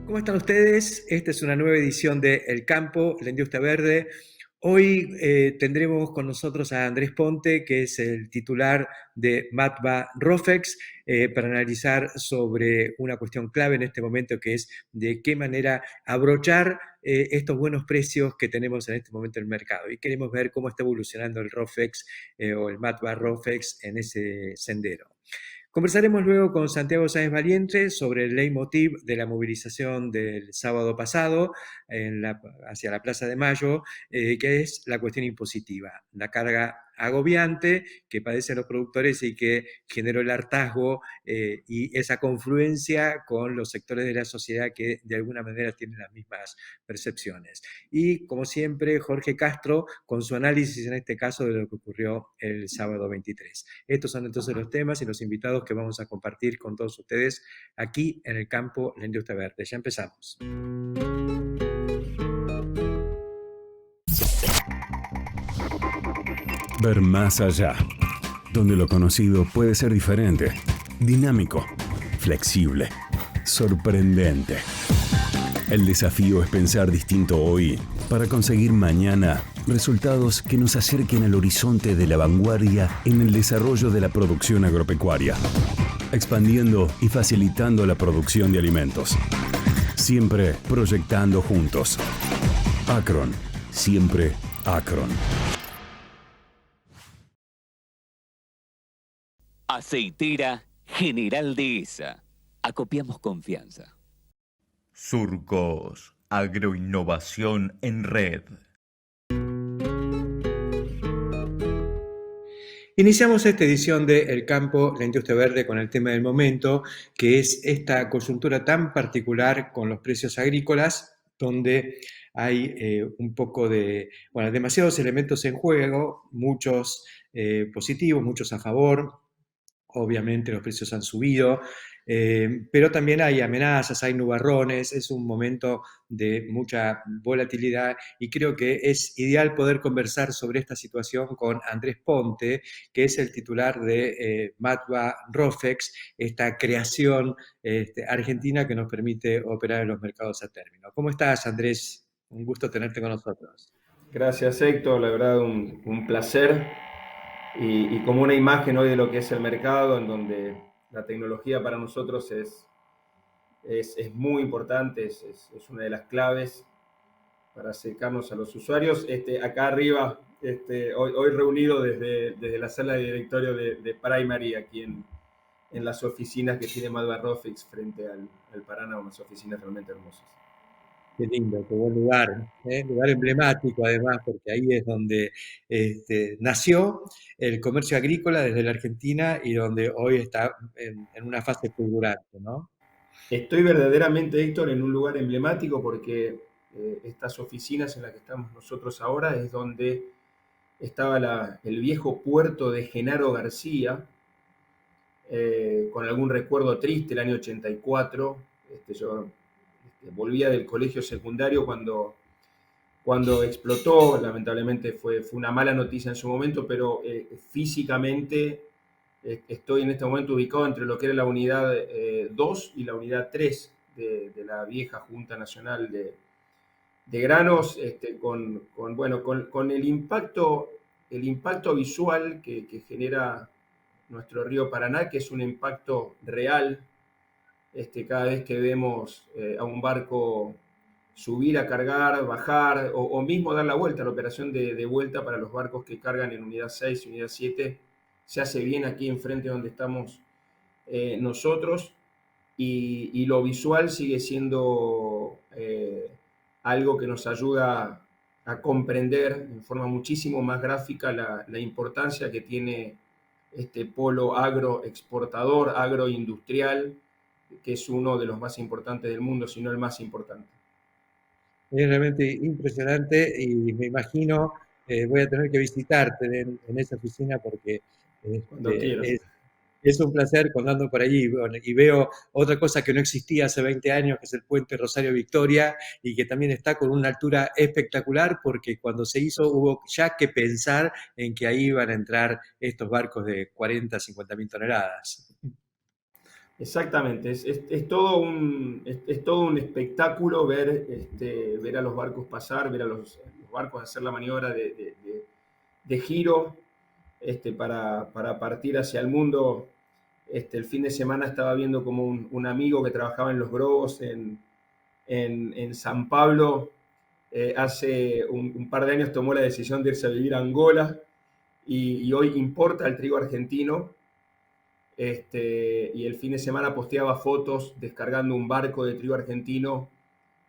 ¿Cómo están ustedes? Esta es una nueva edición de El Campo, la Industria Verde. Hoy tendremos con nosotros a Andrés Ponte, que es el titular de Matva Rofex, para analizar sobre una cuestión clave en este momento, que es de qué manera abrochar estos buenos precios que tenemos en este momento en el mercado. Y queremos ver cómo está evolucionando el Rofex o el Matva Rofex en ese sendero. Conversaremos luego con Santiago Sáenz Valiente sobre el leitmotiv de la movilización del sábado pasado hacia la Plaza de Mayo, que es la cuestión impositiva, la carga agobiante que padecen los productores y que generó el hartazgo y esa confluencia con los sectores de la sociedad que de alguna manera tienen las mismas percepciones. Y como siempre, Jorge Castro con su análisis en este caso de lo que ocurrió el sábado 23. Estos son entonces los temas y los invitados que vamos a compartir con todos ustedes aquí en el campo La Industria Verde. Ya empezamos. Ver más allá, donde lo conocido puede ser diferente, dinámico, flexible, sorprendente. El desafío es pensar distinto hoy para conseguir mañana resultados que nos acerquen al horizonte de la vanguardia en el desarrollo de la producción agropecuaria, expandiendo y facilitando la producción de alimentos. Siempre proyectando juntos. Acron, siempre Acron. Aceitera General Dehesa. Acopiamos confianza. Surcos, agroinnovación en red. Iniciamos esta edición de El Campo, la Industria Verde con el tema del momento, que es esta coyuntura tan particular con los precios agrícolas, donde hay un poco de, bueno, demasiados elementos en juego, muchos positivos, muchos a favor. Obviamente los precios han subido, pero también hay amenazas, hay nubarrones, es un momento de mucha volatilidad y creo que es ideal poder conversar sobre esta situación con Andrés Ponte, que es el titular de Matva Rofex, esta creación argentina que nos permite operar en los mercados a término. ¿Cómo estás, Andrés? Un gusto tenerte con nosotros. Gracias, Héctor, la verdad un placer y como una imagen hoy de lo que es el mercado, en donde la tecnología para nosotros es muy importante, es una de las claves para acercarnos a los usuarios. Acá arriba, hoy reunido desde la sala de directorio de Primary, aquí en las oficinas que tiene Malva Rofix frente al Paraná, unas oficinas realmente hermosas. Qué lindo, qué buen lugar, lugar emblemático además, porque ahí es donde nació el comercio agrícola desde la Argentina y donde hoy está en una fase fulgurante, ¿no? Estoy verdaderamente, Héctor, en un lugar emblemático porque estas oficinas en las que estamos nosotros ahora es donde estaba el viejo puerto de Genaro García, con algún recuerdo triste, el año 84. Yo volvía del colegio secundario cuando explotó, lamentablemente fue una mala noticia en su momento, pero físicamente estoy en este momento ubicado entre lo que era la unidad 2 y la unidad 3 de la vieja Junta Nacional de Granos, con el impacto visual que genera nuestro río Paraná, que es un impacto real. Cada vez que vemos a un barco subir a cargar, bajar o mismo dar la vuelta, la operación de vuelta para los barcos que cargan en unidad 6 y unidad 7, se hace bien aquí enfrente donde estamos nosotros y lo visual sigue siendo algo que nos ayuda a comprender en forma muchísimo más gráfica la importancia que tiene este polo agroexportador, agroindustrial, que es uno de los más importantes del mundo, si no el más importante. Es realmente impresionante y me imagino, voy a tener que visitarte en esa oficina porque Cuando quieras. es un placer cuando ando por allí bueno, y veo otra cosa que no existía hace 20 años, que es el puente Rosario Victoria, y que también está con una altura espectacular, porque cuando se hizo hubo ya que pensar en que ahí iban a entrar estos barcos de 40, 50 mil toneladas. Exactamente, es todo un espectáculo ver, ver a los barcos pasar, ver a los barcos hacer la maniobra de giro para partir hacia el mundo. El fin de semana estaba viendo como un amigo que trabajaba en los Grobos en San Pablo, hace un par de años tomó la decisión de irse a vivir a Angola y hoy importa el trigo argentino. Y el fin de semana posteaba fotos descargando un barco de trigo argentino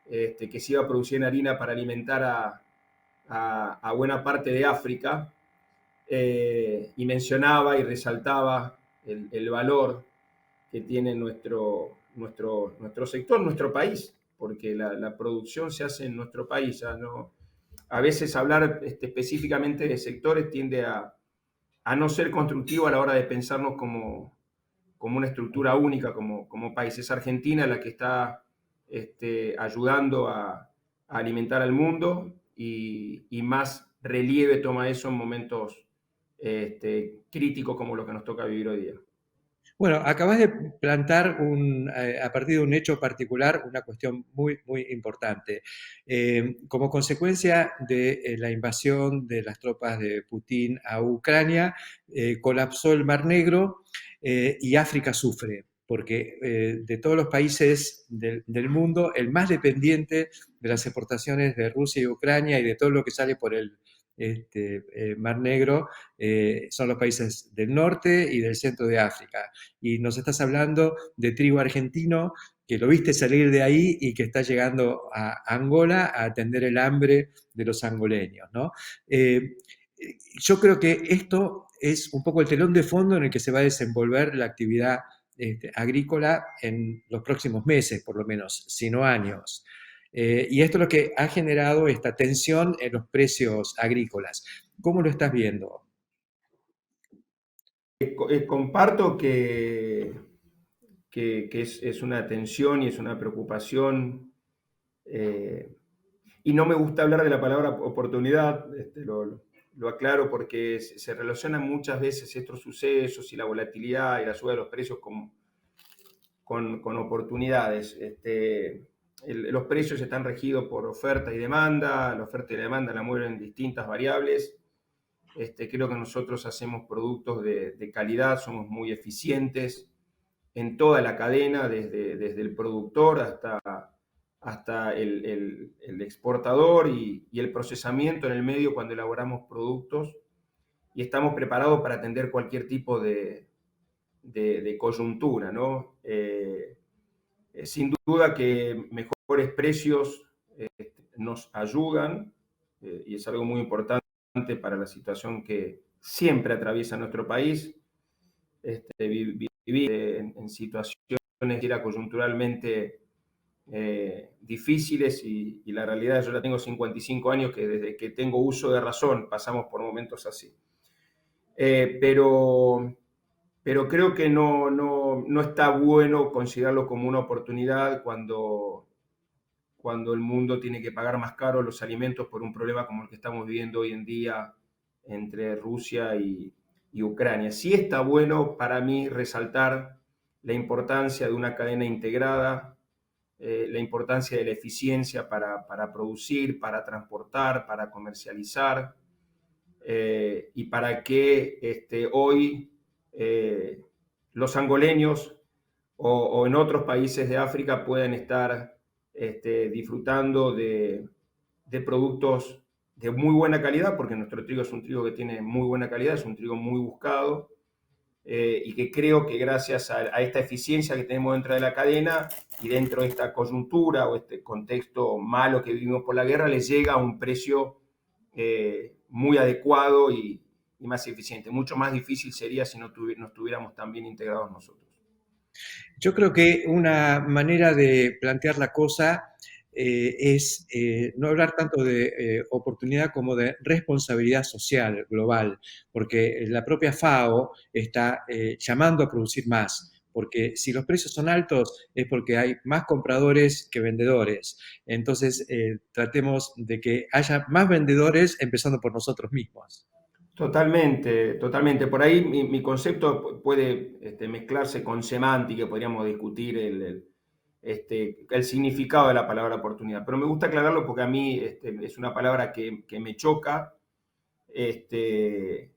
que se iba a producir en harina para alimentar a buena parte de África, y mencionaba y resaltaba el valor que tiene nuestro sector, nuestro país, porque la producción se hace en nuestro país. ¿No? A veces hablar específicamente de sectores tiende a no ser constructivo a la hora de pensarnos como una estructura única, como país. Es Argentina la que está ayudando a alimentar al mundo y más relieve toma eso en momentos críticos como los que nos toca vivir hoy día. Bueno, acabas de plantar a partir de un hecho particular una cuestión muy, muy importante. Como consecuencia de la invasión de las tropas de Putin a Ucrania, colapsó el Mar Negro y África sufre, porque de todos los países del mundo, el más dependiente de las exportaciones de Rusia y Ucrania y de todo lo que sale por el Mar Negro son los países del norte y del centro de África. Y nos estás hablando de trigo argentino, que lo viste salir de ahí y que está llegando a Angola a atender el hambre de los angoleños, ¿no? Yo creo que esto es un poco el telón de fondo en el que se va a desenvolver la actividad agrícola en los próximos meses, por lo menos, si no años. Y esto es lo que ha generado esta tensión en los precios agrícolas. ¿Cómo lo estás viendo? Comparto que es una tensión y es una preocupación, y no me gusta hablar de la palabra oportunidad, lo aclaro porque se relacionan muchas veces estos sucesos y la volatilidad y la suba de los precios con oportunidades. Los precios están regidos por oferta y demanda, la oferta y la demanda la mueven distintas variables. Creo que nosotros hacemos productos de calidad, somos muy eficientes en toda la cadena, desde el productor hasta el exportador y el procesamiento en el medio cuando elaboramos productos, y estamos preparados para atender cualquier tipo de coyuntura, ¿no? Sin duda que mejores precios nos ayudan, y es algo muy importante para la situación que siempre atraviesa nuestro país. Vivir en situaciones coyunturalmente difíciles y la realidad, yo ya tengo 55 años que desde que tengo uso de razón pasamos por momentos así. Pero creo que no está bueno considerarlo como una oportunidad cuando el mundo tiene que pagar más caro los alimentos por un problema como el que estamos viviendo hoy en día entre Rusia y Ucrania. Sí está bueno para mí resaltar la importancia de una cadena integrada, la importancia de la eficiencia para producir, para transportar, para comercializar, y para que hoy los angoleños o en otros países de África puedan estar disfrutando de productos de muy buena calidad, porque nuestro trigo es un trigo que tiene muy buena calidad, es un trigo muy buscado, y que creo que gracias a esta eficiencia que tenemos dentro de la cadena y dentro de esta coyuntura o este contexto malo que vivimos por la guerra, les llega a un precio muy adecuado y más eficiente. Mucho más difícil sería si no estuviéramos tan bien integrados nosotros. Yo creo que una manera de plantear la cosa es no hablar tanto de oportunidad como de responsabilidad social global, porque la propia FAO está llamando a producir más, porque si los precios son altos es porque hay más compradores que vendedores. Entonces, tratemos de que haya más vendedores empezando por nosotros mismos. Totalmente, totalmente. Por ahí mi concepto puede mezclarse con semántica, podríamos discutir el significado de la palabra oportunidad, pero me gusta aclararlo porque a mí es una palabra que me choca, este,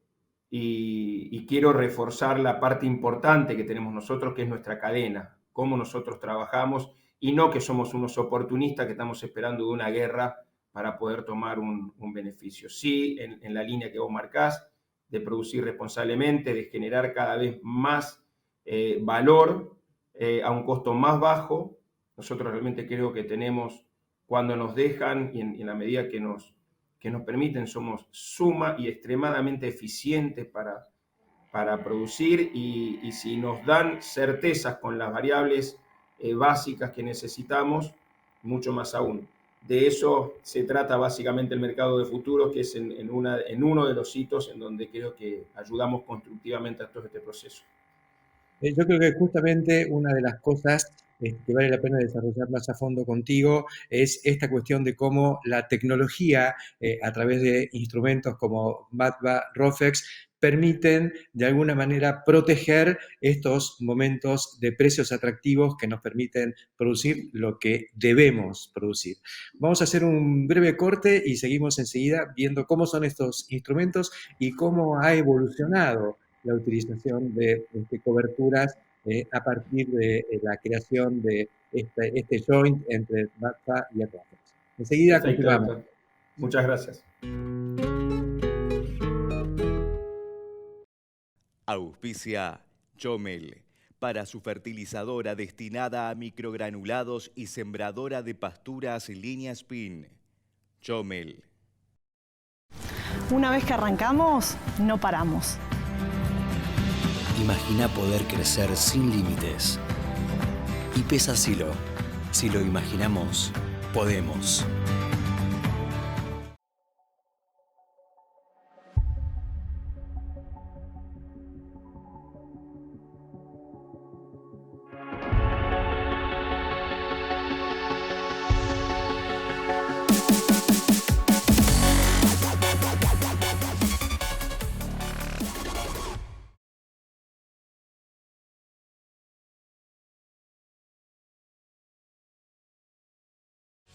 y quiero reforzar la parte importante que tenemos nosotros, que es nuestra cadena, cómo nosotros trabajamos, y no que somos unos oportunistas que estamos esperando de una guerra para poder tomar un beneficio. Sí, en la línea que vos marcás, de producir responsablemente, de generar cada vez más valor a un costo más bajo. Nosotros realmente creo que tenemos, cuando nos dejan y en la medida que nos permiten, somos suma y extremadamente eficientes para producir, y si nos dan certezas con las variables básicas que necesitamos, mucho más aún. De eso se trata básicamente el mercado de futuros, que es en uno de los hitos en donde creo que ayudamos constructivamente a todo este proceso. Yo creo que justamente una de las cosas que vale la pena desarrollar más a fondo contigo es esta cuestión de cómo la tecnología, a través de instrumentos como MATBA, ROFEX, permiten de alguna manera proteger estos momentos de precios atractivos que nos permiten producir lo que debemos producir. Vamos a hacer un breve corte y seguimos enseguida viendo cómo son estos instrumentos y cómo ha evolucionado la utilización de coberturas a partir de la creación de este joint entre MATBA y ROFEX. Enseguida Perfecto, continuamos. Héctor. Muchas gracias. Auspicia Chomel, para su fertilizadora destinada a microgranulados y sembradora de pasturas línea Spin. Chomel. Una vez que arrancamos, no paramos. Imagina poder crecer sin límites. Y pesa Silo. Si lo imaginamos, podemos.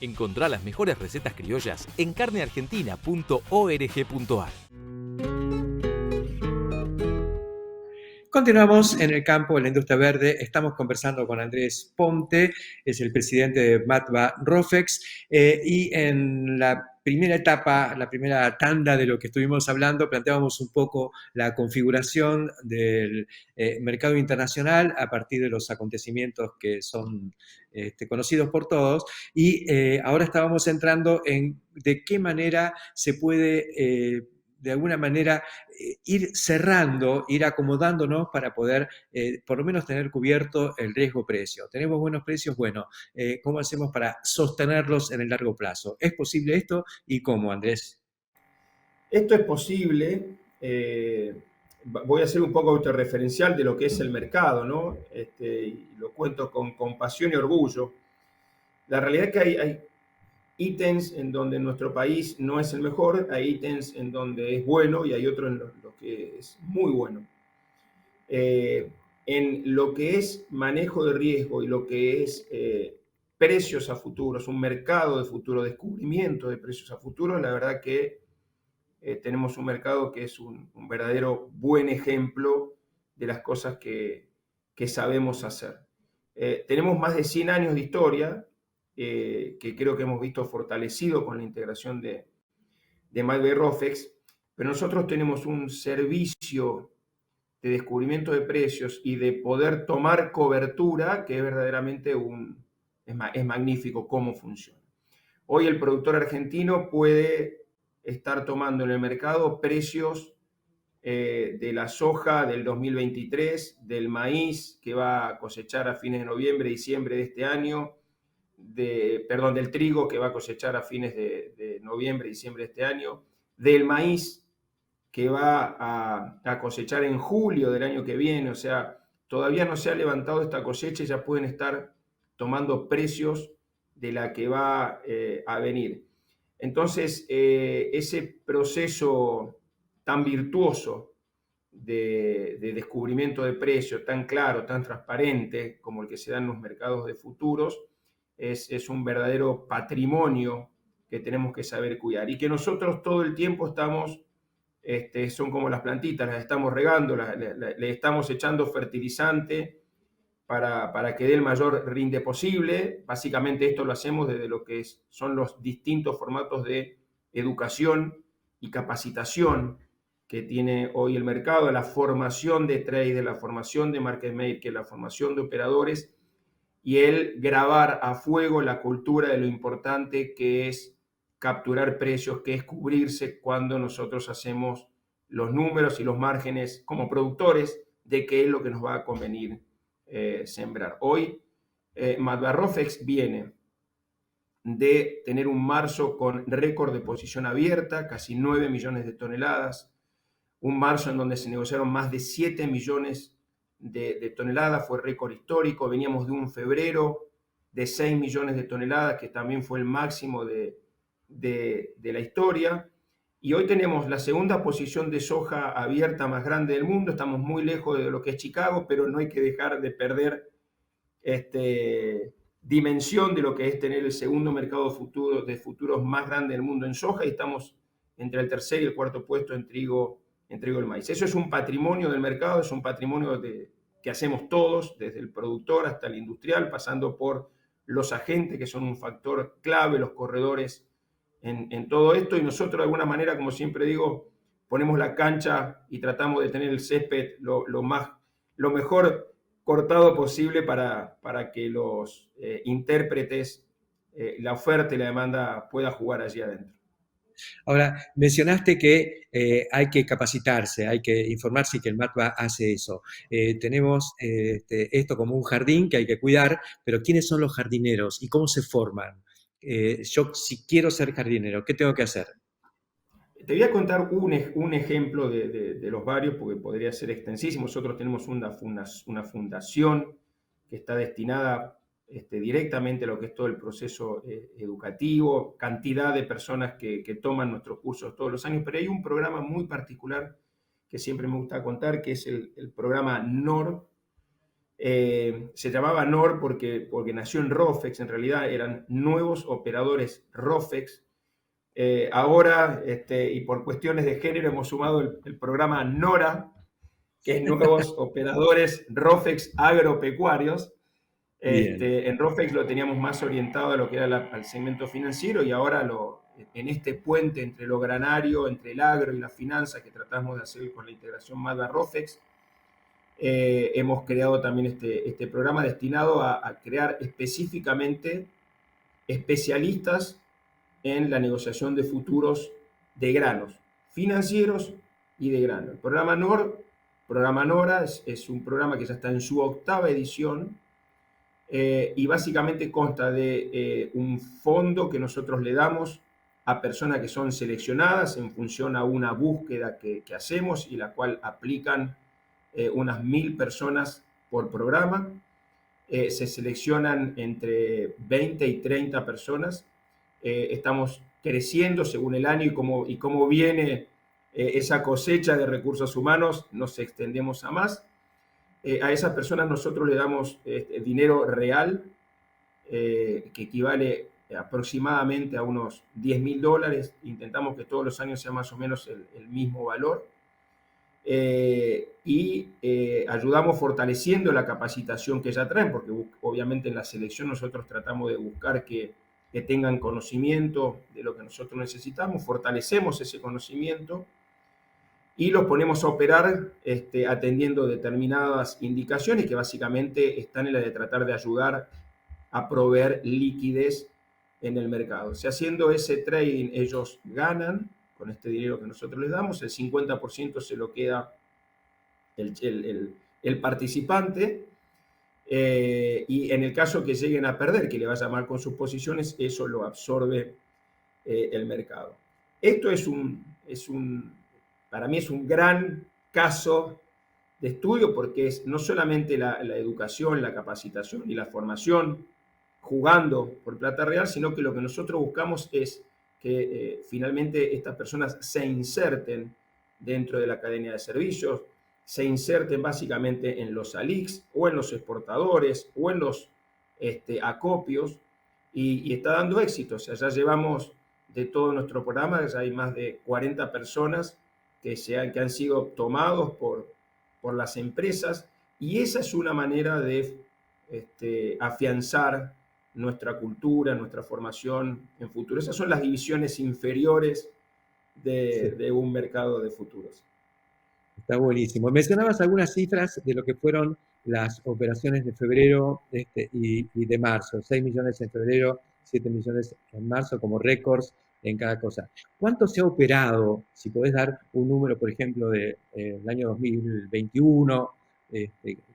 Encontrá las mejores recetas criollas en carneargentina.org.ar. Continuamos en el campo, en la industria verde. Estamos conversando con Andrés Ponte, es el presidente de MATBA ROFEX, y en la primera etapa, la primera tanda de lo que estuvimos hablando, planteábamos un poco la configuración del mercado internacional a partir de los acontecimientos que son conocidos por todos, y ahora estábamos entrando en de qué manera se puede de alguna manera ir cerrando, ir acomodándonos para poder por lo menos tener cubierto el riesgo-precio. ¿Tenemos buenos precios? Bueno, ¿cómo hacemos para sostenerlos en el largo plazo? ¿Es posible esto y cómo, Andrés? Esto es posible. Voy a ser un poco autorreferencial de lo que es el mercado, ¿no? Y lo cuento con pasión y orgullo. La realidad es que hay ítems en donde nuestro país no es el mejor, hay ítems en donde es bueno y hay otros en los que es muy bueno. En lo que es manejo de riesgo y lo que es precios a futuros, un mercado de futuro, descubrimiento de precios a futuro, la verdad que tenemos un mercado que es un verdadero buen ejemplo de las cosas que sabemos hacer. Tenemos más de 100 años de historia, que creo que hemos visto fortalecido con la integración de MATBA y ROFEX, pero nosotros tenemos un servicio de descubrimiento de precios y de poder tomar cobertura que es verdaderamente es magnífico cómo funciona. Hoy el productor argentino puede estar tomando en el mercado precios de la soja del 2023, del maíz que va a cosechar a fines de noviembre, diciembre de este año, del trigo que va a cosechar a fines de noviembre, diciembre de este año, del maíz que va a cosechar en julio del año que viene. O sea, todavía no se ha levantado esta cosecha y ya pueden estar tomando precios de la que va a venir. Entonces, ese proceso tan virtuoso de descubrimiento de precios, tan claro, tan transparente como el que se da en los mercados de futuros, es un verdadero patrimonio que tenemos que saber cuidar y que nosotros todo el tiempo estamos, son como las plantitas, las estamos regando, le estamos echando fertilizante para que dé el mayor rinde posible. Básicamente esto lo hacemos desde lo que son los distintos formatos de educación y capacitación que tiene hoy el mercado, la formación de traders, la formación de market makers, la formación de operadores y el grabar a fuego la cultura de lo importante que es capturar precios, que es cubrirse cuando nosotros hacemos los números y los márgenes como productores de qué es lo que nos va a convenir sembrar. Hoy Matva Rofex viene de tener un marzo con récord de posición abierta, casi 9 millones de toneladas, un marzo en donde se negociaron más de 7 millones de toneladas, fue récord histórico. Veníamos de un febrero de 6 millones de toneladas, que también fue el máximo de la historia. Y hoy tenemos la segunda posición de soja abierta más grande del mundo. Estamos muy lejos de lo que es Chicago, pero no hay que dejar de perder dimensión de lo que es tener el segundo mercado de futuros más grande del mundo en soja, y estamos entre el tercer y el cuarto puesto en trigo y el maíz. Eso es un patrimonio del mercado, es un patrimonio que hacemos todos, desde el productor hasta el industrial, pasando por los agentes, que son un factor clave, los corredores en todo esto, y nosotros de alguna manera, como siempre digo, ponemos la cancha y tratamos de tener el césped lo mejor cortado posible para que los intérpretes, la oferta y la demanda pueda jugar allí adentro. Ahora, mencionaste que hay que capacitarse, hay que informarse y que el MATBA hace eso. Tenemos esto como un jardín que hay que cuidar, pero ¿quiénes son los jardineros y cómo se forman? Yo, si quiero ser jardinero, ¿qué tengo que hacer? Te voy a contar un ejemplo de los varios, porque podría ser extensísimo. Nosotros tenemos una fundación que está destinada directamente a lo que es todo el proceso educativo, cantidad de personas que toman nuestros cursos todos los años, pero hay un programa muy particular que siempre me gusta contar, que es el programa NOR. Se llamaba NOR porque nació en Rofex, en realidad eran nuevos operadores Rofex. Ahora, y por cuestiones de género, hemos sumado el programa NORA, que es Nuevos Operadores Rofex Agropecuarios. En Rofex lo teníamos más orientado a lo que era al segmento financiero, y ahora en este puente entre lo granario, entre el agro y la finanza que tratamos de hacer con la integración Matva Rofex, hemos creado también este programa destinado a crear específicamente especialistas en la negociación de futuros de granos financieros y de grano. El programa NORA es un programa que ya está en su 8ª edición, y básicamente consta de un fondo que nosotros le damos a personas que son seleccionadas en función a una búsqueda que hacemos, y la cual aplican unas 1000 personas por programa. Se seleccionan entre 20 y 30 personas. Estamos creciendo según el año y cómo viene esa cosecha de recursos humanos, nos extendemos a más. A esas personas nosotros le damos dinero real, que equivale aproximadamente a unos $10.000. Intentamos que todos los años sea más o menos el mismo valor. Y ayudamos fortaleciendo la capacitación que ya traen, porque obviamente en la selección nosotros tratamos de buscar que tengan conocimiento de lo que nosotros necesitamos, fortalecemos ese conocimiento y los ponemos a operar atendiendo determinadas indicaciones que básicamente están en la de tratar de ayudar a proveer liquidez en el mercado. O sea, haciendo ese trading ellos ganan con este dinero que nosotros les damos, el 50% se lo queda el participante, y en el caso que lleguen a perder, que le vaya mal con sus posiciones, eso lo absorbe el mercado. Esto para mí es un gran caso de estudio, porque es no solamente la educación, la capacitación y la formación jugando por plata real, sino que lo que nosotros buscamos es que finalmente estas personas se inserten dentro de la cadena de servicios, se inserten básicamente en los ALICs o en los exportadores o en los acopios y está dando éxito. O sea, ya llevamos de todo nuestro programa, ya hay más de 40 personas que han sido tomados por las empresas y esa es una manera de afianzar nuestra cultura, nuestra formación en futuro. Esas son las divisiones inferiores de un mercado de futuros. Está buenísimo. Mencionabas algunas cifras de lo que fueron las operaciones de febrero y de marzo. 6 millones en febrero, 7 millones en marzo como récords en cada cosa. ¿Cuánto se ha operado? Si podés dar un número, por ejemplo, del año 2021,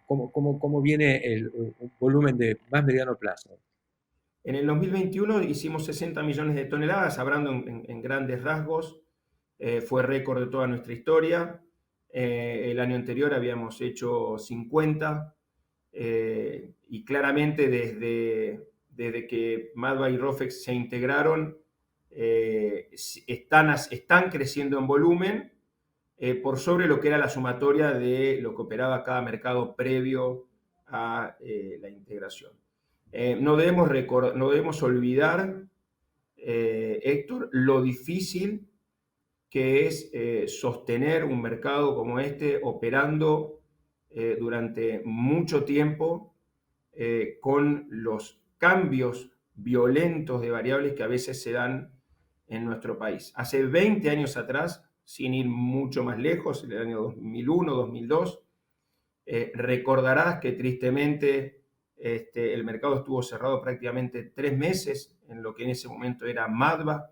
¿cómo viene un volumen de más mediano plazo? En el 2021 hicimos 60 millones de toneladas, hablando en grandes rasgos. Fue récord de toda nuestra historia. El año anterior habíamos hecho 50 y claramente desde que Madba y Rofex se integraron están creciendo en volumen por sobre lo que era la sumatoria de lo que operaba cada mercado previo a la integración. No debemos olvidar, Héctor, lo difícil que es sostener un mercado como este operando durante mucho tiempo con los cambios violentos de variables que a veces se dan en nuestro país. Hace 20 años atrás, sin ir mucho más lejos, en el año 2001, 2002, recordarás que tristemente el mercado estuvo cerrado prácticamente 3 meses en lo que en ese momento era Madba,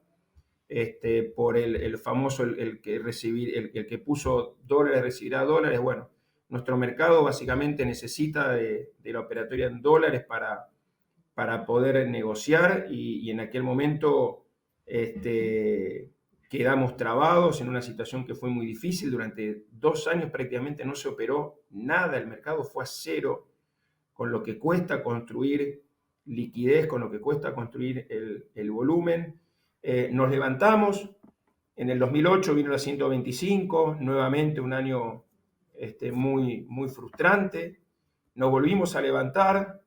por el famoso, el que puso dólares recibirá dólares. Bueno, nuestro mercado básicamente necesita de la operatoria en dólares para poder negociar y en aquel momento quedamos trabados en una situación que fue muy difícil. Durante 2 años prácticamente no se operó nada, el mercado fue a cero, con lo que cuesta construir liquidez, con lo que cuesta construir el volumen. Nos levantamos, en el 2008 vino la 125, nuevamente un año muy, muy frustrante. Nos volvimos a levantar,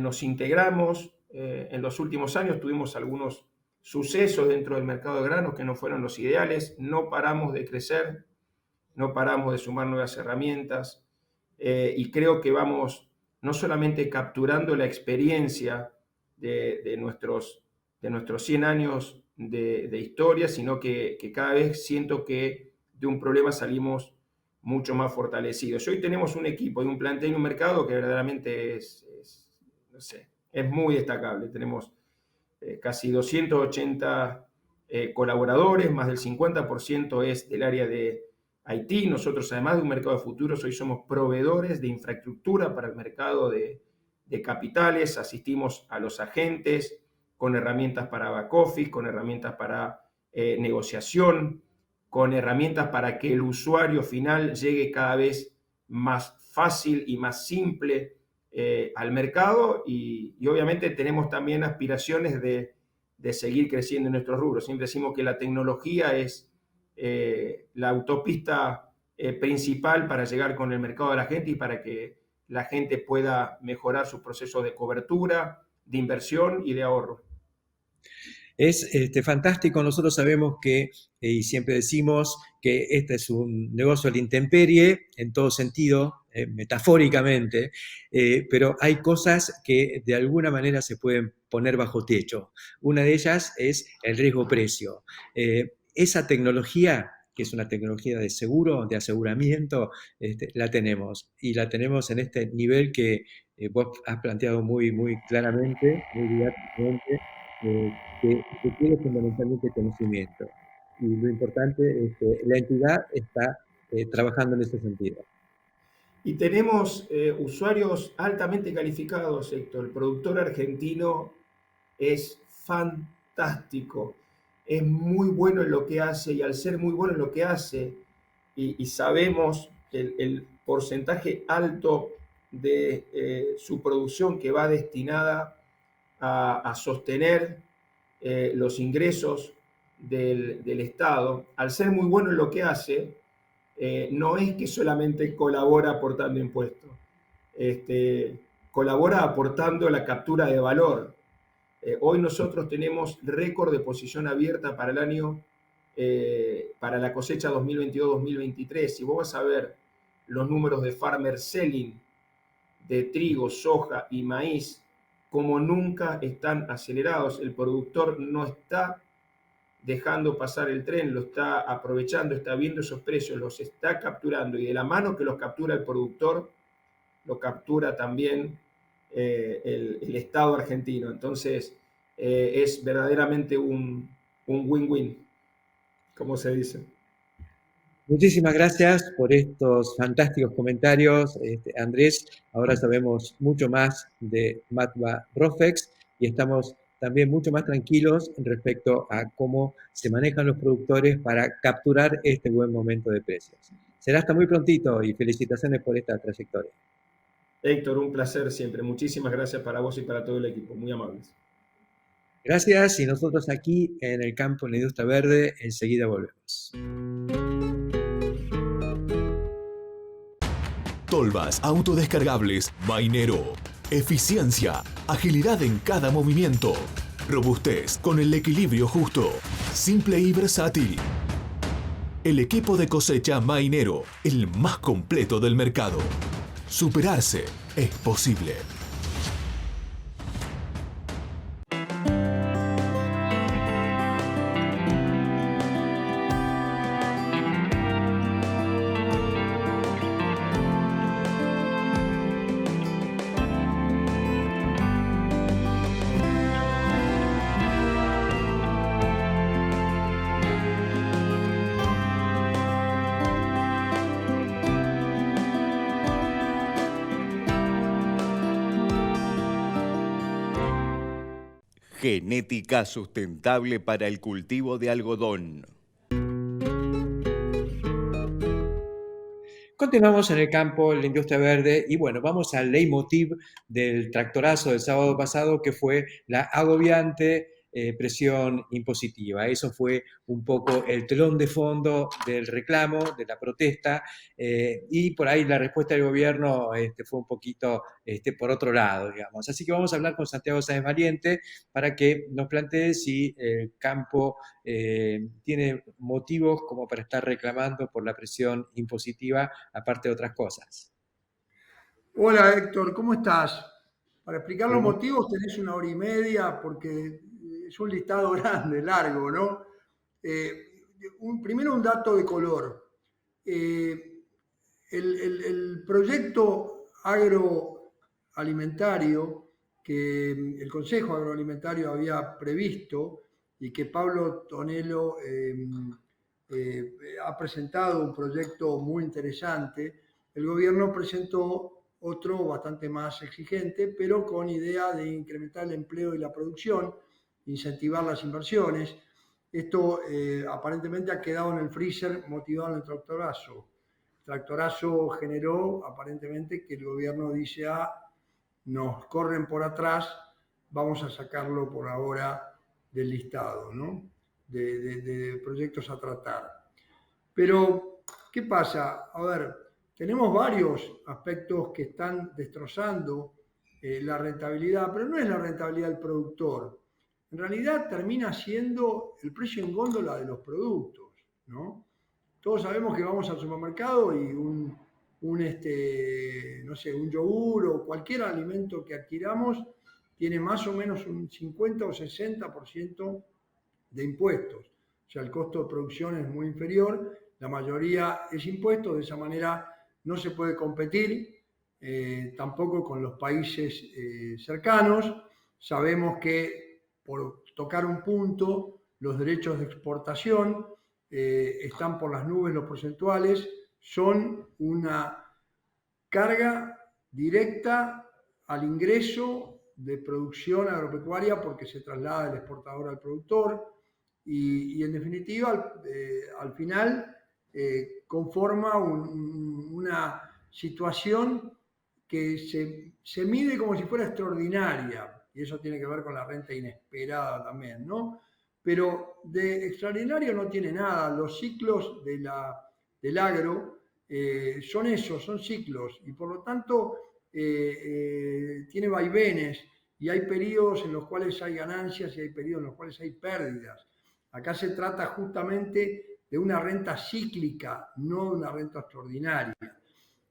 nos integramos. En los últimos años tuvimos algunos sucesos dentro del mercado de granos que no fueron los ideales. No paramos de crecer, no paramos de sumar nuevas herramientas y creo que vamos no solamente capturando la experiencia de nuestros 100 años de historia, sino que cada vez siento que de un problema salimos mucho más fortalecidos. Hoy tenemos un equipo y un plantel y un mercado que verdaderamente es muy destacable. Tenemos casi 280 colaboradores, más del 50% es del área de Haití. Nosotros, además de un mercado de futuros, hoy somos proveedores de infraestructura para el mercado de capitales. Asistimos a los agentes con herramientas para back office, con herramientas para negociación, con herramientas para que el usuario final llegue cada vez más fácil y más simple al mercado y obviamente tenemos también aspiraciones de seguir creciendo en nuestros rubros. Siempre decimos que la tecnología es la autopista principal para llegar con el mercado de la gente y para que la gente pueda mejorar sus procesos de cobertura, de inversión y de ahorro. Es fantástico. Nosotros sabemos que, y siempre decimos que este es un negocio a la intemperie, en todo sentido, metafóricamente, pero hay cosas que de alguna manera se pueden poner bajo techo. Una de ellas es el riesgo-precio. Esa tecnología, que es una tecnología de seguro, de aseguramiento, la tenemos. Y la tenemos en este nivel que vos has planteado muy, muy claramente, muy didácticamente, que requiere fundamentalmente conocimiento. Y lo importante es que la entidad está trabajando en ese sentido. Y tenemos usuarios altamente calificados, Héctor. El productor argentino es fantástico, es muy bueno en lo que hace y al ser muy bueno en lo que hace y sabemos el porcentaje alto de su producción que va destinada a sostener los ingresos del Estado, al ser muy bueno en lo que hace, no es que solamente colabora aportando impuestos, colabora aportando la captura de valor. Hoy nosotros tenemos récord de posición abierta para el año, para la cosecha 2022-2023. Si vos vas a ver los números de farmer selling de trigo, soja y maíz, como nunca están acelerados. El productor no está dejando pasar el tren, lo está aprovechando, está viendo esos precios, los está capturando, y de la mano que los captura el productor, lo captura también el Estado argentino. Entonces, es verdaderamente un win-win, como se dice. Muchísimas gracias por estos fantásticos comentarios, Andrés. Ahora sabemos mucho más de Matva Rofex y estamos también mucho más tranquilos respecto a cómo se manejan los productores para capturar este buen momento de precios. Será hasta muy prontito y felicitaciones por esta trayectoria. Héctor, un placer siempre. Muchísimas gracias para vos y para todo el equipo. Muy amables. Gracias, y nosotros aquí en el campo en la industria verde enseguida volvemos. Tolvas autodescargables Mainero. Eficiencia, agilidad en cada movimiento. Robustez con el equilibrio justo. Simple y versátil. El equipo de cosecha Mainero, el más completo del mercado. Superarse es posible. Genética sustentable para el cultivo de algodón. Continuamos en el campo, en la industria verde, y bueno, vamos al leitmotiv del tractorazo del sábado pasado, que fue la agobiante presión impositiva. Eso fue un poco el telón de fondo del reclamo, de la protesta, y por ahí la respuesta del gobierno fue un poquito por otro lado, digamos. Así que vamos a hablar con Santiago Sáenz Valiente para que nos plantee si el campo tiene motivos como para estar reclamando por la presión impositiva, aparte de otras cosas. Hola Héctor, ¿cómo estás? Para explicar los Bueno. motivos tenés 1 hora y media porque es un listado grande, largo, ¿no? Primero un dato de color. El proyecto agroalimentario que el Consejo Agroalimentario había previsto y que Pablo Tonelo ha presentado, un proyecto muy interesante, el gobierno presentó otro bastante más exigente, pero con idea de incrementar el empleo y la producción, incentivar las inversiones. Esto aparentemente ha quedado en el freezer motivado en el tractorazo. El tractorazo generó aparentemente que el gobierno dice, nos corren por atrás, vamos a sacarlo por ahora del listado, ¿no? de proyectos a tratar. Pero, ¿qué pasa? A ver, tenemos varios aspectos que están destrozando la rentabilidad, pero no es la rentabilidad del productor. En realidad termina siendo el precio en góndola de los productos, ¿no? Todos sabemos que vamos al supermercado y un yogur o cualquier alimento que adquiramos tiene más o menos un 50 o 60% de impuestos. O sea, el costo de producción es muy inferior, la mayoría es impuesto, de esa manera no se puede competir tampoco con los países cercanos. Sabemos que, por tocar un punto, los derechos de exportación están por las nubes, los porcentuales, son una carga directa al ingreso de producción agropecuaria porque se traslada del exportador al productor y en definitiva, al final, conforma una situación que se mide como si fuera extraordinaria, y eso tiene que ver con la renta inesperada también, ¿no? pero de extraordinario no tiene nada. Los ciclos del agro son esos, son ciclos, y por lo tanto tiene vaivenes, y hay periodos en los cuales hay ganancias y hay periodos en los cuales hay pérdidas. Acá se trata justamente de una renta cíclica, no de una renta extraordinaria.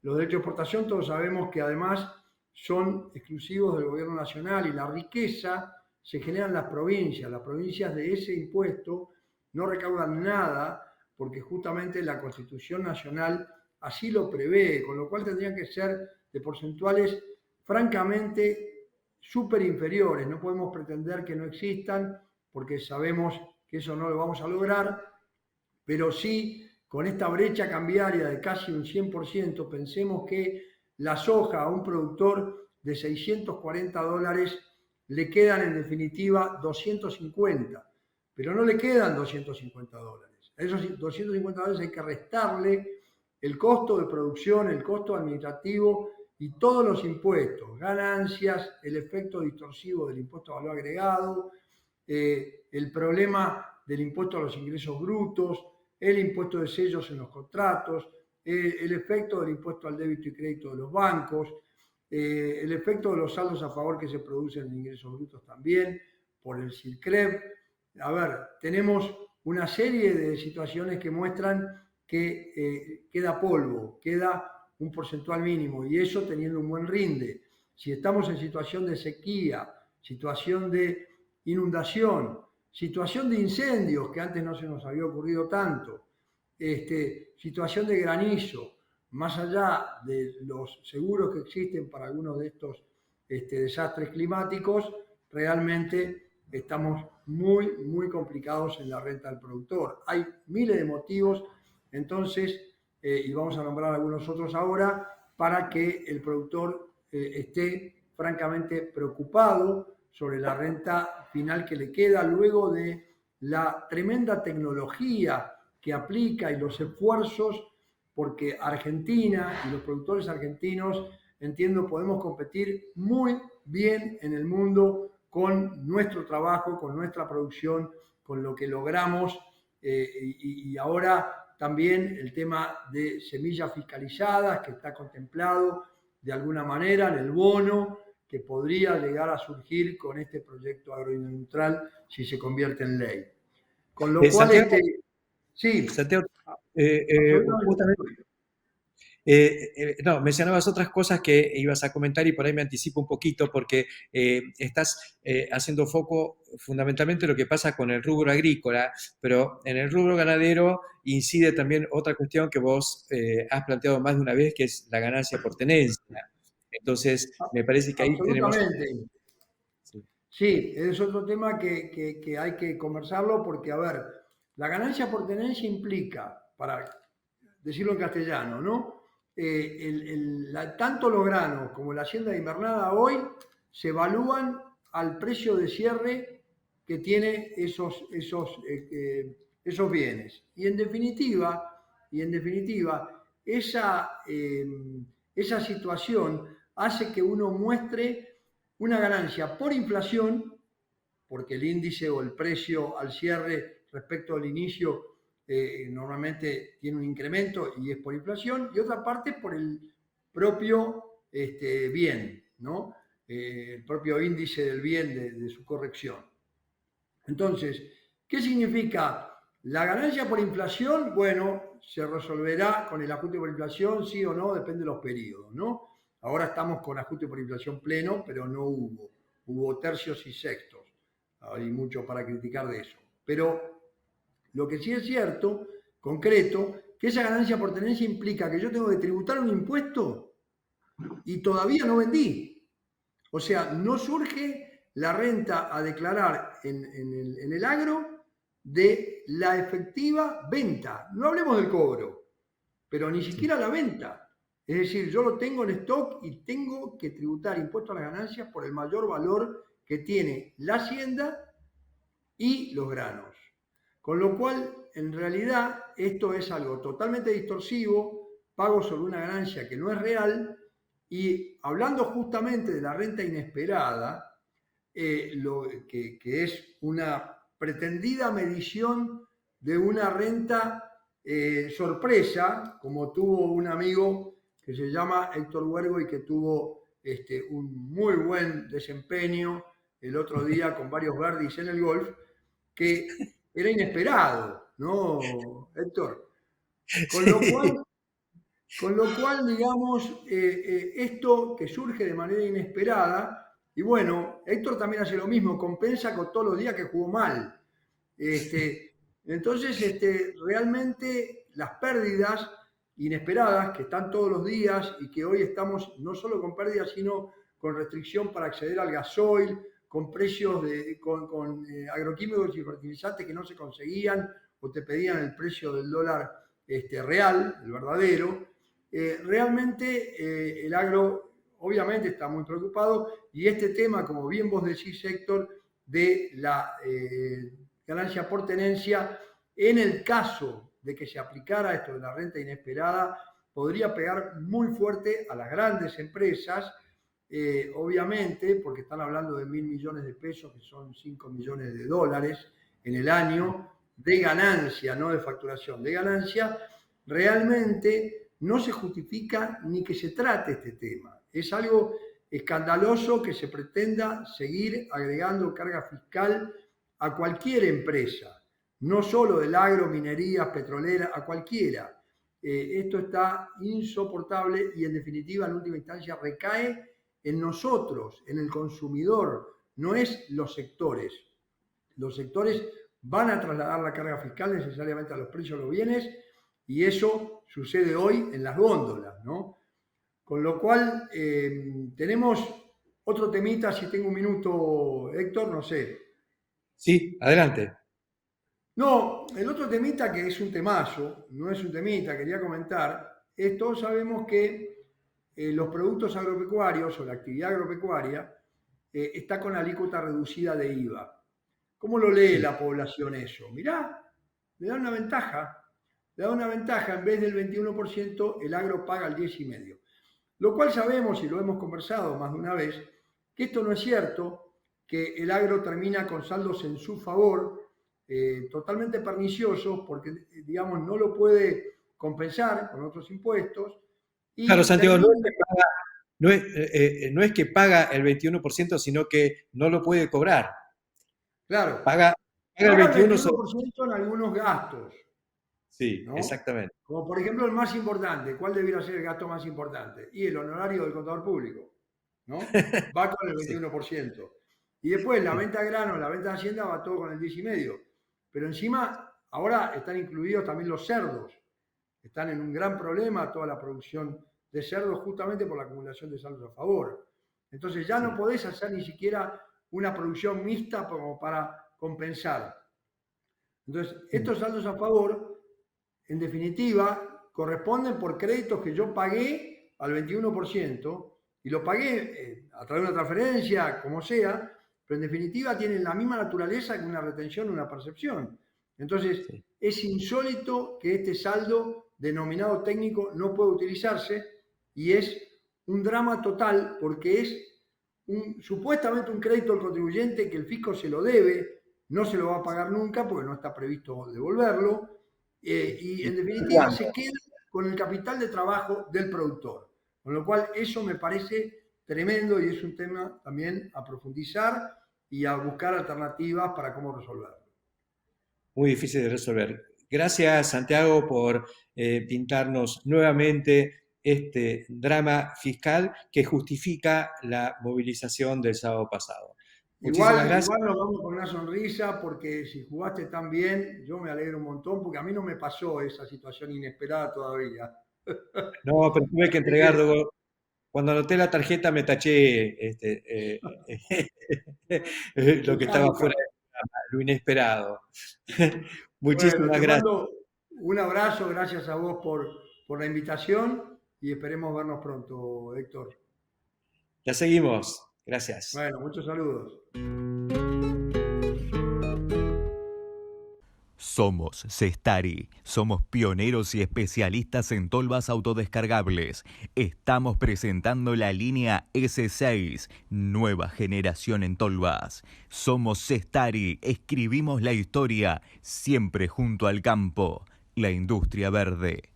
Los derechos de exportación todos sabemos que además son exclusivos del gobierno nacional, y la riqueza se genera en las provincias. Las provincias de ese impuesto no recaudan nada porque justamente la Constitución Nacional así lo prevé, con lo cual tendrían que ser de porcentuales francamente súper inferiores. No podemos pretender que no existan porque sabemos que eso no lo vamos a lograr, pero sí con esta brecha cambiaria de casi un 100%, pensemos que la soja a un productor de $640 le quedan en definitiva 250, pero no le quedan $250. A esos $250 hay que restarle el costo de producción, el costo administrativo y todos los impuestos, ganancias, el efecto distorsivo del impuesto a valor agregado, el problema del impuesto a los ingresos brutos, el impuesto de sellos en los contratos, el efecto del impuesto al débito y crédito de los bancos, el efecto de los saldos a favor que se producen en ingresos brutos también, por el CIRCREV. A ver, tenemos una serie de situaciones que muestran que queda polvo, queda un porcentual mínimo, y eso teniendo un buen rinde. Si estamos en situación de sequía, situación de inundación, situación de incendios, que antes no se nos había ocurrido tanto, situación de granizo, más allá de los seguros que existen para algunos de estos desastres climáticos, realmente estamos muy, muy complicados en la renta del productor. Hay miles de motivos, entonces, y vamos a nombrar algunos otros ahora, para que el productor esté francamente preocupado sobre la renta final que le queda luego de la tremenda tecnología que aplica y los esfuerzos, porque Argentina y los productores argentinos, entiendo, podemos competir muy bien en el mundo con nuestro trabajo, con nuestra producción, con lo que logramos, y ahora también el tema de semillas fiscalizadas, que está contemplado de alguna manera en el bono, que podría llegar a surgir con este proyecto agroneutral si se convierte en ley. Con lo cual, Santiago, sí, Santiago, justamente, no, mencionabas otras cosas que ibas a comentar y por ahí me anticipo un poquito porque estás haciendo foco fundamentalmente en lo que pasa con el rubro agrícola, pero en el rubro ganadero incide también otra cuestión que vos has planteado más de una vez, que es la ganancia por tenencia. Entonces, me parece que ahí tenemos... Sí, es otro tema que hay que conversarlo porque, a ver, la ganancia por tenencia implica, para decirlo en castellano, ¿no? Tanto los granos como la hacienda de invernada hoy se evalúan al precio de cierre que tiene esos bienes. Y en definitiva, esa situación hace que uno muestre una ganancia por inflación, porque el índice o el precio al cierre respecto al inicio normalmente tiene un incremento y es por inflación, y otra parte por el propio bien, ¿no? El propio índice del bien de su corrección. Entonces, ¿qué significa la ganancia por inflación? Bueno, se resolverá con el ajuste por inflación, sí o no, depende de los periodos, ¿no? Ahora estamos con ajuste por inflación pleno, pero no hubo tercios y sextos. Hay mucho para criticar de eso. Pero lo que sí es cierto, concreto, que esa ganancia por tenencia implica que yo tengo que tributar un impuesto y todavía no vendí. O sea, no surge la renta a declarar en el agro de la efectiva venta. No hablemos del cobro, pero ni siquiera la venta. Es decir, yo lo tengo en stock y tengo que tributar impuesto a las ganancias por el mayor valor que tiene la hacienda y los granos. Con lo cual, en realidad, esto es algo totalmente distorsivo, pago sobre una ganancia que no es real, y hablando justamente de la renta inesperada, que es una pretendida medición de una renta sorpresa, como tuvo un amigo que se llama Héctor Huergo y que tuvo un muy buen desempeño el otro día con varios birdies en el golf, que era inesperado, ¿no, Héctor? Con lo cual, digamos, esto que surge de manera inesperada, y bueno, Héctor también hace lo mismo, compensa con todos los días que jugó mal. Entonces, realmente las pérdidas inesperadas que están todos los días y que hoy estamos no solo con pérdidas, sino con restricción para acceder al gasoil, con precios con agroquímicos y fertilizantes que no se conseguían o te pedían el precio del dólar real, el verdadero. Realmente el agro obviamente está muy preocupado y este tema, como bien vos decís, Héctor, de la ganancia por tenencia, en el caso de que se aplicara esto de la renta inesperada, podría pegar muy fuerte a las grandes empresas, obviamente, porque están hablando de 1.000 millones de pesos, que son 5 millones de dólares en el año, de ganancia, no de facturación, de ganancia. Realmente no se justifica ni que se trate este tema. Es algo escandaloso que se pretenda seguir agregando carga fiscal a cualquier empresa, no solo del agro, minería, petrolera, a cualquiera. Esto está insoportable y en definitiva, en última instancia, recae en nosotros, en el consumidor, no es los sectores. Los sectores van a trasladar la carga fiscal necesariamente a los precios de los bienes y eso sucede hoy en las góndolas, ¿no? Con lo cual, tenemos otro temita, si tengo un minuto, Héctor, no sé. Sí, adelante. No, el otro temita que es un temazo, no es un temita, quería comentar, es todos sabemos que los productos agropecuarios o la actividad agropecuaria está con alícuota reducida de IVA. ¿Cómo lo lee la población eso? Mirá, le da una ventaja. Le da una ventaja, en vez del 21%, el agro paga el 10,5%. Lo cual sabemos, y lo hemos conversado más de una vez, que esto no es cierto, que el agro termina con saldos en su favor, totalmente perniciosos, porque, digamos, no lo puede compensar con otros impuestos. Y claro, Santiago, no es que paga el 21%, sino que no lo puede cobrar. Claro. Paga el 21% en algunos gastos. Sí, ¿no? Exactamente. Como por ejemplo el más importante. ¿Cuál debiera ser el gasto más importante? Y el honorario del contador público, ¿no? Va con el 21%. Y después la venta de grano, la venta de hacienda va todo con el 10,5%. Pero encima ahora están incluidos también los cerdos. Están en un gran problema toda la producción de cerdos justamente por la acumulación de saldos a favor. Entonces ya no podés hacer ni siquiera una producción mixta como para compensar. Entonces estos saldos a favor, en definitiva, corresponden por créditos que yo pagué al 21% y lo pagué a través de una transferencia, como sea, pero en definitiva tienen la misma naturaleza que una retención o una percepción. Entonces, es insólito que este saldo denominado técnico no pueda utilizarse y es un drama total porque es supuestamente un crédito al contribuyente que el fisco se lo debe, no se lo va a pagar nunca porque no está previsto devolverlo. Y en definitiva se queda con el capital de trabajo del productor. Con lo cual eso me parece tremendo y es un tema también a profundizar y a buscar alternativas para cómo resolverlo. Muy difícil de resolver. Gracias, Santiago, por pintarnos nuevamente este drama fiscal que justifica la movilización del sábado pasado. Igual nos vamos con una sonrisa porque si jugaste tan bien, yo me alegro un montón porque a mí no me pasó esa situación inesperada todavía. No, pero tuve que entregar, cuando anoté la tarjeta me taché lo que estaba fuera de lo inesperado. Muchísimas gracias. Un abrazo, gracias a vos por la invitación y esperemos vernos pronto, Héctor. Ya seguimos. Gracias. Bueno, muchos saludos. Somos Cestari, somos pioneros y especialistas en tolvas autodescargables. Estamos presentando la línea S6, nueva generación en tolvas. Somos Cestari, escribimos la historia, siempre junto al campo, la industria verde.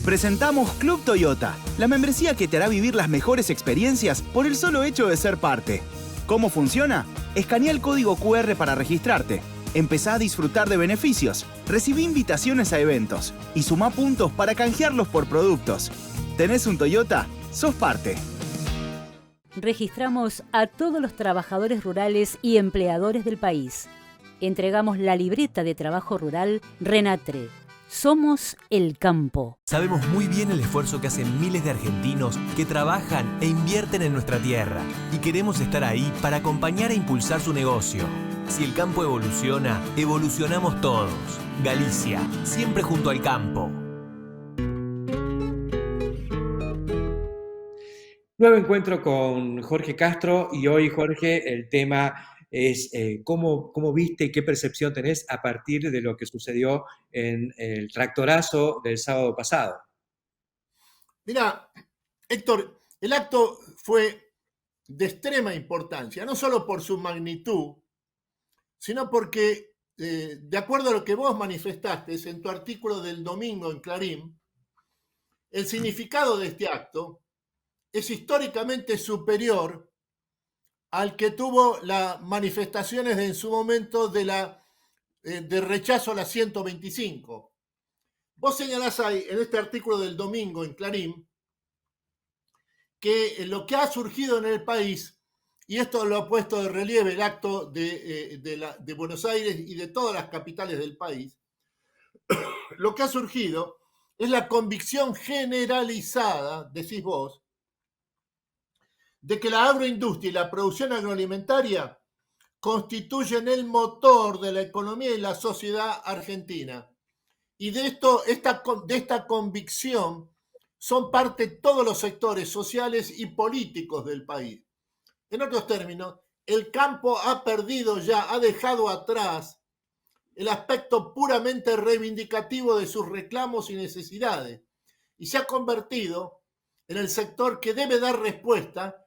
Presentamos Club Toyota, la membresía que te hará vivir las mejores experiencias por el solo hecho de ser parte. ¿Cómo funciona? Escanea el código QR para registrarte. Empezá a disfrutar de beneficios, recibí invitaciones a eventos y sumá puntos para canjearlos por productos. ¿Tenés un Toyota? ¡Sos parte! Registramos a todos los trabajadores rurales y empleadores del país. Entregamos la libreta de trabajo rural Renatre. Somos el campo. Sabemos muy bien el esfuerzo que hacen miles de argentinos que trabajan e invierten en nuestra tierra y queremos estar ahí para acompañar e impulsar su negocio. Si el campo evoluciona, evolucionamos todos. Galicia, siempre junto al campo. Nuevo encuentro con Jorge Castro y hoy, Jorge, el tema es cómo viste y qué percepción tenés a partir de lo que sucedió en el tractorazo del sábado pasado. Mira, Héctor, el acto fue de extrema importancia, no solo por su magnitud, sino porque, de acuerdo a lo que vos manifestaste en tu artículo del domingo en Clarín, el significado de este acto es históricamente superior al que tuvo las manifestaciones en su momento de rechazo a la 125. Vos señalás ahí, en este artículo del domingo en Clarín, que lo que ha surgido en el país, y esto lo ha puesto de relieve el acto de Buenos Aires y de todas las capitales del país, lo que ha surgido es la convicción generalizada, decís vos, de que la agroindustria y la producción agroalimentaria constituyen el motor de la economía y la sociedad argentina. Y de esta convicción son parte todos los sectores sociales y políticos del país. En otros términos, el campo ha dejado atrás el aspecto puramente reivindicativo de sus reclamos y necesidades y se ha convertido en el sector que debe dar respuesta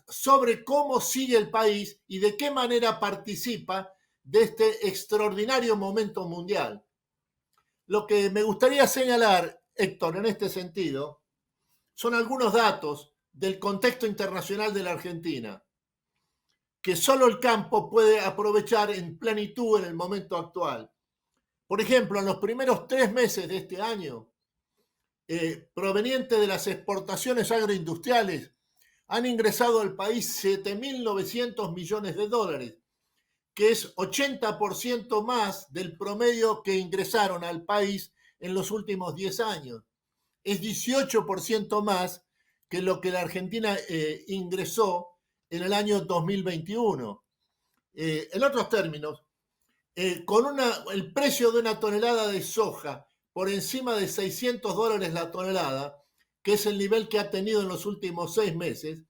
sobre cómo sigue el país y de qué manera participa de este extraordinario momento mundial. Lo que me gustaría señalar, Héctor, en este sentido, son algunos datos del contexto internacional de la Argentina, que solo el campo puede aprovechar en plenitud en el momento actual. Por ejemplo, en los primeros 3 meses de este año, proveniente de las exportaciones agroindustriales, han ingresado al país 7.900 millones de dólares, que es 80% más del promedio que ingresaron al país en los últimos 10 años. Es 18% más que lo que la Argentina ingresó en el año 2021. En otros términos, con el precio de una tonelada de soja por encima de $600 la tonelada, que es el nivel que ha tenido en los últimos 6 meses,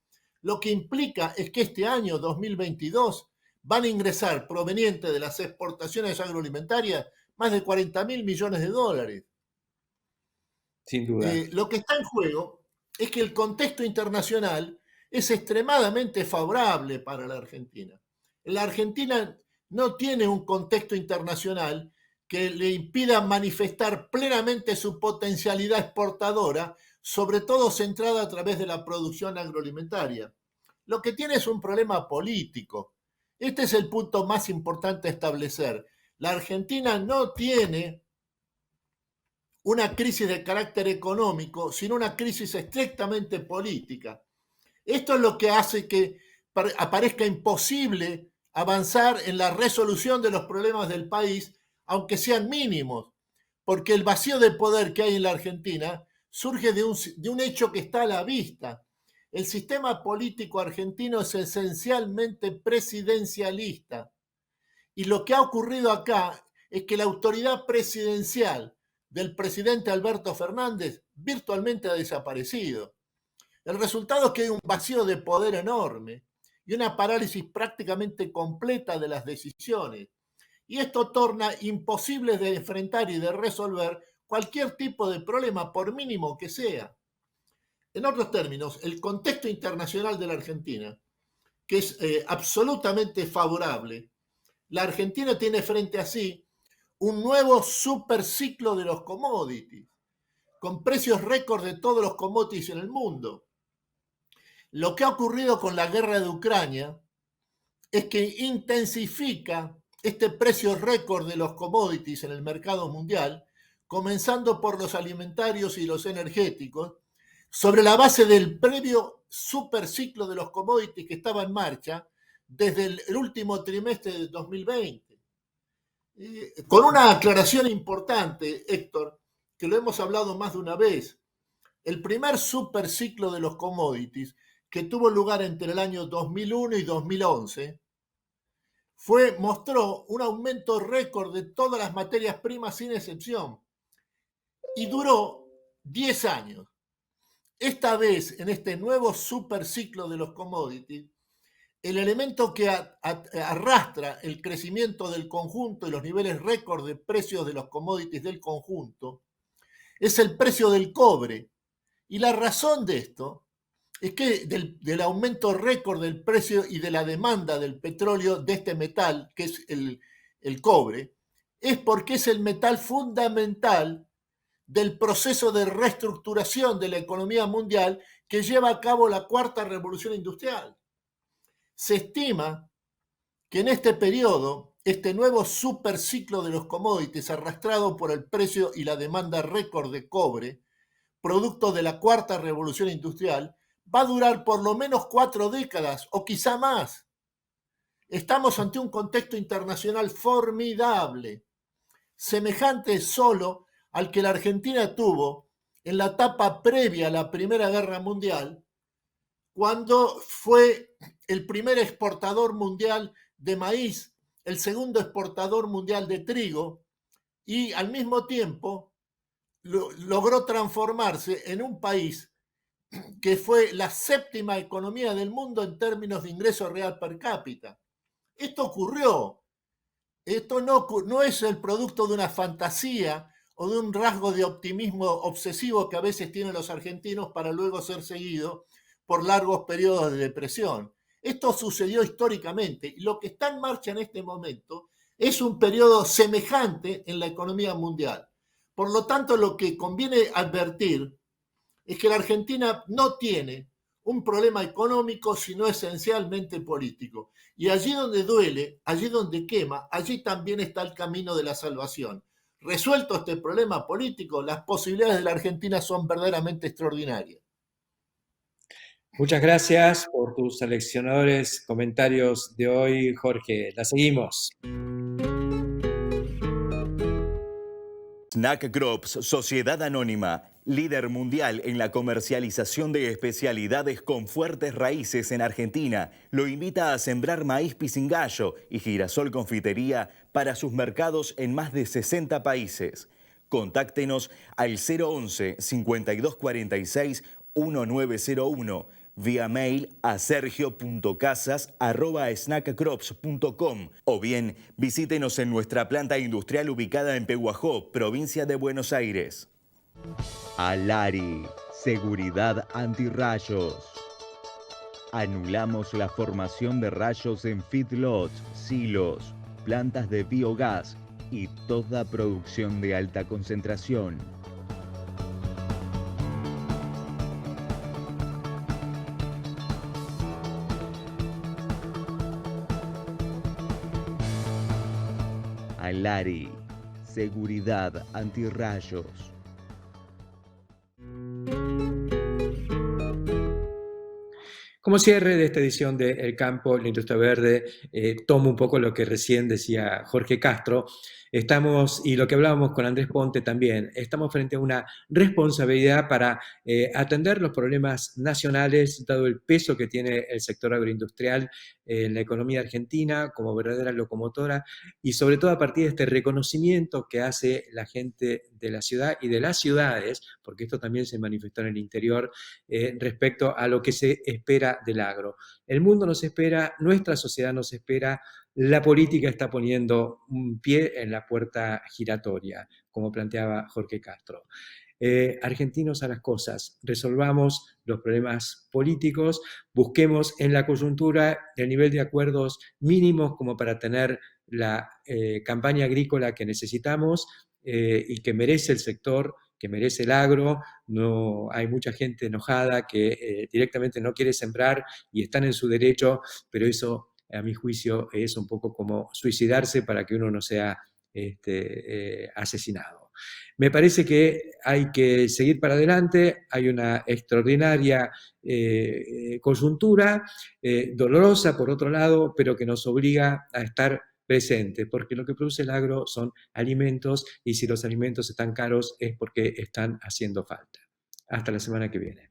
lo que implica es que este año 2022 van a ingresar, proveniente de las exportaciones agroalimentarias, más de 40.000 millones de dólares. Sin duda. Lo que está en juego es que el contexto internacional es extremadamente favorable para la Argentina. La Argentina no tiene un contexto internacional que le impida manifestar plenamente su potencialidad exportadora, sobre todo centrada a través de la producción agroalimentaria. Lo que tiene es un problema político. Este es el punto más importante a establecer. La Argentina no tiene una crisis de carácter económico, sino una crisis estrictamente política. Esto es lo que hace que aparezca imposible avanzar en la resolución de los problemas del país, aunque sean mínimos, porque el vacío de poder que hay en la Argentina surge de un hecho que está a la vista. El sistema político argentino es esencialmente presidencialista. Y lo que ha ocurrido acá es que la autoridad presidencial del presidente Alberto Fernández virtualmente ha desaparecido. El resultado es que hay un vacío de poder enorme y una parálisis prácticamente completa de las decisiones. y esto torna imposible de enfrentar y de resolver cualquier tipo de problema, por mínimo que sea. En otros términos, el contexto internacional de la Argentina, que es absolutamente favorable, la Argentina tiene frente a sí un nuevo superciclo de los commodities, con precios récord de todos los commodities en el mundo. Lo que ha ocurrido con la guerra de Ucrania es que intensifica este precio récord de los commodities en el mercado mundial, comenzando por los alimentarios y los energéticos, sobre la base del previo superciclo de los commodities que estaba en marcha desde el último trimestre de 2020. Con una aclaración importante, Héctor, que lo hemos hablado más de una vez. El primer superciclo de los commodities, que tuvo lugar entre el año 2001 y 2011, mostró un aumento récord de todas las materias primas sin excepción y duró 10 años. Esta vez, en este nuevo superciclo de los commodities, el elemento que arrastra el crecimiento del conjunto y los niveles récord de precios de los commodities del conjunto es el precio del cobre. Y la razón de esto es que del aumento récord del precio y de la demanda del petróleo de este metal, que es el cobre, es porque es el metal fundamental del proceso de reestructuración de la economía mundial que lleva a cabo la cuarta revolución industrial. Se estima que en este periodo, este nuevo superciclo de los commodities arrastrado por el precio y la demanda récord de cobre, producto de la cuarta revolución industrial, va a durar por lo menos 4 décadas o quizá más. Estamos ante un contexto internacional formidable, semejante solo al que la Argentina tuvo en la etapa previa a la Primera Guerra Mundial, cuando fue el primer exportador mundial de maíz, el segundo exportador mundial de trigo, y al mismo tiempo logró transformarse en un país que fue la 7ª economía del mundo en términos de ingreso real per cápita. Esto ocurrió. Esto no es el producto de una fantasía o de un rasgo de optimismo obsesivo que a veces tienen los argentinos para luego ser seguido por largos periodos de depresión. Esto sucedió históricamente y lo que está en marcha en este momento es un periodo semejante en la economía mundial. Por lo tanto, lo que conviene advertir es que la Argentina no tiene un problema económico, sino esencialmente político. Y allí donde duele, allí donde quema, allí también está el camino de la salvación. Resuelto este problema político, las posibilidades de la Argentina son verdaderamente extraordinarias. Muchas gracias por tus seleccionadores comentarios de hoy, Jorge. La seguimos. Snack Crops, Sociedad Anónima, líder mundial en la comercialización de especialidades con fuertes raíces en Argentina, lo invita a sembrar maíz pisingallo y girasol confitería para sus mercados en más de 60 países. Contáctenos al 011 5246 1901, vía mail a sergio.casas@snackcrops.com o bien visítenos en nuestra planta industrial ubicada en Pehuajó, provincia de Buenos Aires. Alari, seguridad antirrayos. Anulamos la formación de rayos en feedlots, silos, plantas de biogás y toda producción de alta concentración. Alari, seguridad antirrayos. Como cierre de esta edición de El Campo, la Industria Verde, tomo un poco lo que recién decía Jorge Castro. Estamos, y lo que hablábamos con Andrés Ponte también, estamos frente a una responsabilidad para atender los problemas nacionales, dado el peso que tiene el sector agroindustrial en la economía argentina como verdadera locomotora, y sobre todo a partir de este reconocimiento que hace la gente de la ciudad y de las ciudades, porque esto también se manifestó en el interior, respecto a lo que se espera del agro. El mundo nos espera, nuestra sociedad nos espera, la política está poniendo un pie en la puerta giratoria, como planteaba Jorge Castro. Argentinos a las cosas, resolvamos los problemas políticos, busquemos en la coyuntura el nivel de acuerdos mínimos como para tener la campaña agrícola que necesitamos y que merece el sector, que merece el agro. No, hay mucha gente enojada que directamente no quiere sembrar y están en su derecho, pero eso, a mi juicio, es un poco como suicidarse para que uno no sea asesinado. Me parece que hay que seguir para adelante, hay una extraordinaria coyuntura, dolorosa por otro lado, pero que nos obliga a estar presentes, porque lo que produce el agro son alimentos y si los alimentos están caros es porque están haciendo falta. Hasta la semana que viene.